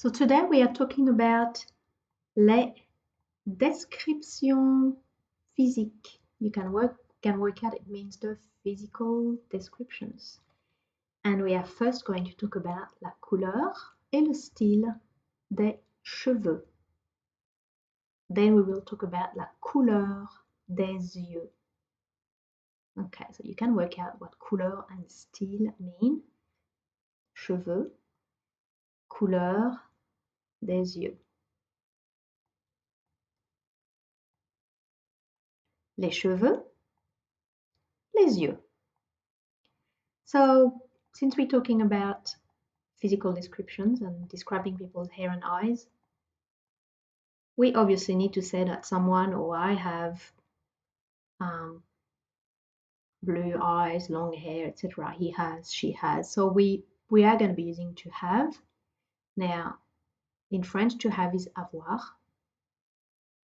So today we are talking about les descriptions physiques. You can work out it means the physical descriptions. And we are first going to talk about la couleur et le style des cheveux. Then we will talk about la couleur des yeux. Okay, so you can work out what couleur and style mean. Cheveux, couleur des yeux. Les cheveux, les yeux. So, since we're talking about physical descriptions and describing people's hair and eyes, we obviously need to say that someone or I have blue eyes, long hair, etc. He has, she has. So we are going to be using to have. Now, in French, to have is avoir.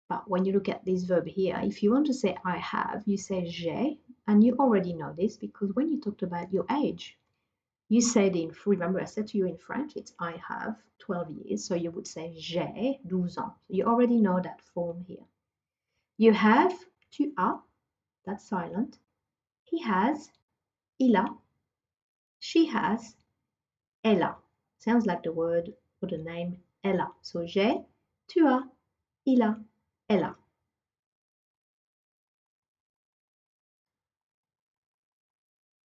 But when you look at this verb here, if you want to say I have, you say j'ai, and you already know this because when you talked about your age, you said remember I said to you in French, it's I have 12 years, so you would say j'ai 12 ans. You already know that form here. You have, tu as, that's silent. He has, il a. She has, elle a. Sounds like the word or the name Ella. So j'ai, tu as, il a, elle a.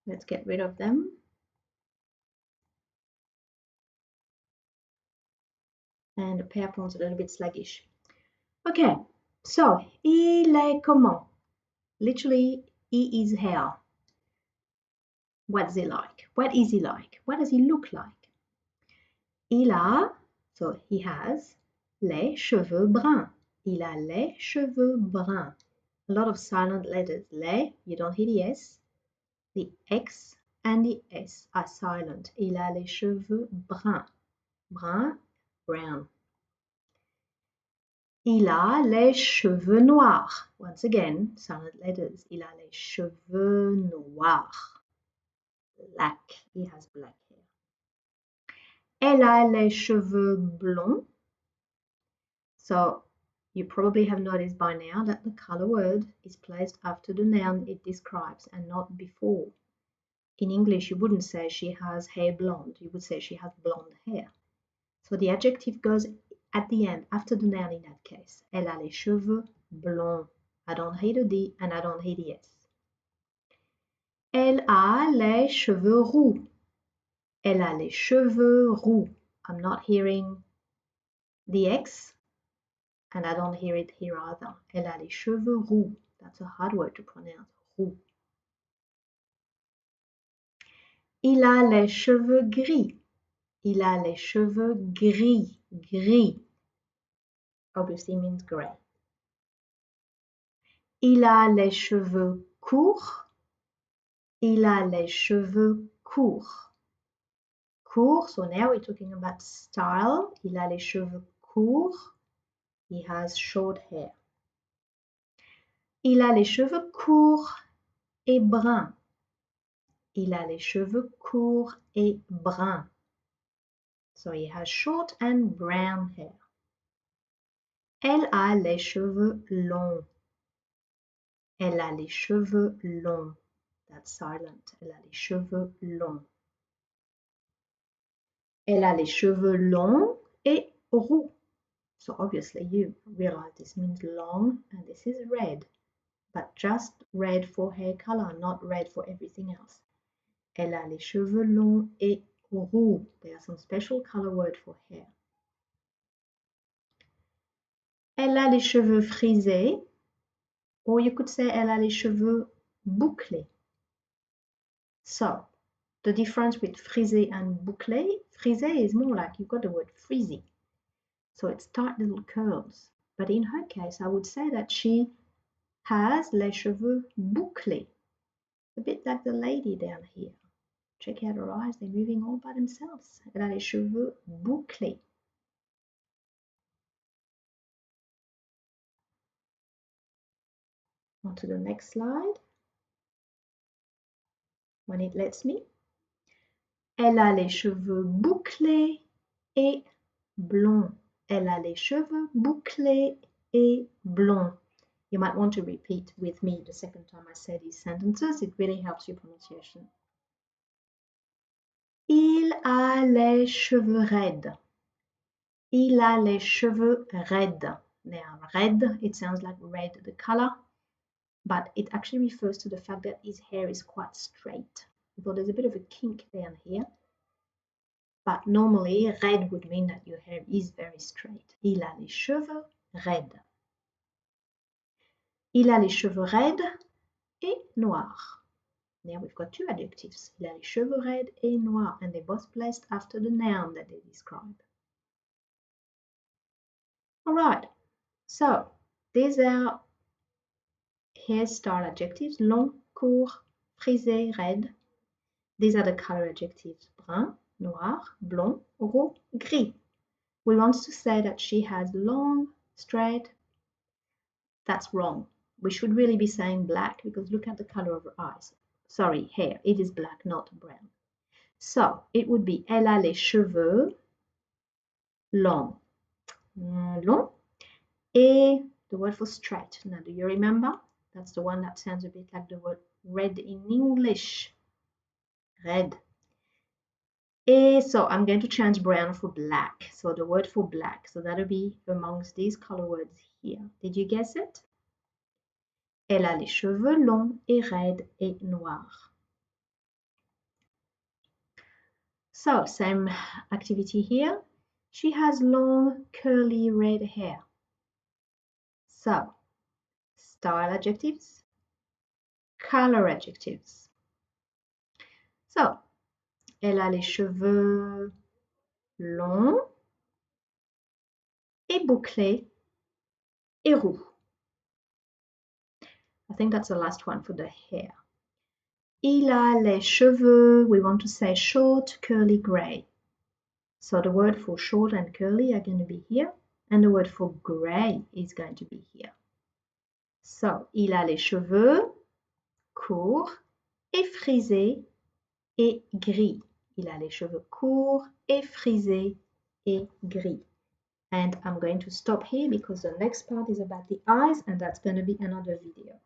Let's get rid of them. And the PowerPoint's a little bit sluggish. Okay, so il est comment? Literally, he is here. What's he like? What is he like? What does he look like? Il a, so he has, les cheveux bruns. Il a les cheveux bruns. A lot of silent letters. Les, you don't hear the S. The X and the S are silent. Il a les cheveux bruns. Brun, brown. Il a les cheveux noirs. Once again, silent letters. Il a les cheveux noirs. Black. He has black hair. Elle a les cheveux blonds. So you probably have noticed by now that the color word is placed after the noun it describes and not before. In English, you wouldn't say she has hair blonde. You would say she has blonde hair. So the adjective goes at the end, after the noun in that case. Elle a les cheveux blonds. I don't hear the D and I don't hear the S. Elle a les cheveux roux. Elle a les cheveux roux. I'm not hearing the X and I don't hear it here either. Elle a les cheveux roux. That's a hard word to pronounce. Roux. Il a les cheveux gris. Il a les cheveux gris. Gris obviously means gray. Il a les cheveux courts. Il a les cheveux courts. Courts, so now we're talking about style. Il a les cheveux courts. He has short hair. Il a les cheveux courts et bruns. Il a les cheveux courts et bruns. So he has short and brown hair. Elle a les cheveux longs. Elle a les cheveux longs. That's silent. Elle a les cheveux longs. Elle a les cheveux longs et roux. So obviously you realize this means long and this is red, but just red for hair color, not red for everything else. Elle a les cheveux longs et roux. There are some special color word for hair. Elle a les cheveux frisés, or you could say elle a les cheveux bouclés. So, the difference with frisé and bouclé, frisé is more like you've got the word frizzy. So it's tight little curls. But in her case, I would say that she has les cheveux bouclés. A bit like the lady down here. Check out her eyes, they're moving all by themselves. Elle a les cheveux bouclés. On to the next slide. When it lets me. Elle a les cheveux bouclés et blond. Elle a les cheveux bouclés et blonds. You might want to repeat with me the second time I say these sentences. It really helps your pronunciation. Il a les cheveux raides. Il a les cheveux raides. Now, red, it sounds like red, the color, but it actually refers to the fact that his hair is quite straight. Although there's a bit of a kink down here. But normally, raide would mean that your hair is very straight. Il a les cheveux raides. Il a les cheveux raides et noirs. Now we've got two adjectives. Il a les cheveux raides et noirs, and they're both placed after the noun that they describe. All right, so these are hairstyle adjectives, long, court, frisé, raide. These are the color adjectives, brun, noir, blond, roux, gris. We want to say that she has long, straight. That's wrong. We should really be saying black because look at the color of her eyes. Sorry, hair. It is black, not brown. So it would be elle a les cheveux longs. Long. Et the word for straight. Now, do you remember? That's the one that sounds a bit like the word red in English. Red. Et so I'm going to change brown for black. So the word for black. So that'll be amongst these color words here. Did you guess it? Elle a les cheveux longs et raides et noirs. So, same activity here. She has long, curly red hair. So, style adjectives, color adjectives. So, elle a les cheveux longs et bouclés et roux. I think that's the last one for the hair. Il a les cheveux, we want to say short, curly, grey. So the word for short and curly are going to be here, and the word for grey is going to be here. So, il a les cheveux courts et frisés et gris. Il a les cheveux courts et frisés et gris. And I'm going to stop here because the next part is about the eyes, and that's going to be another video.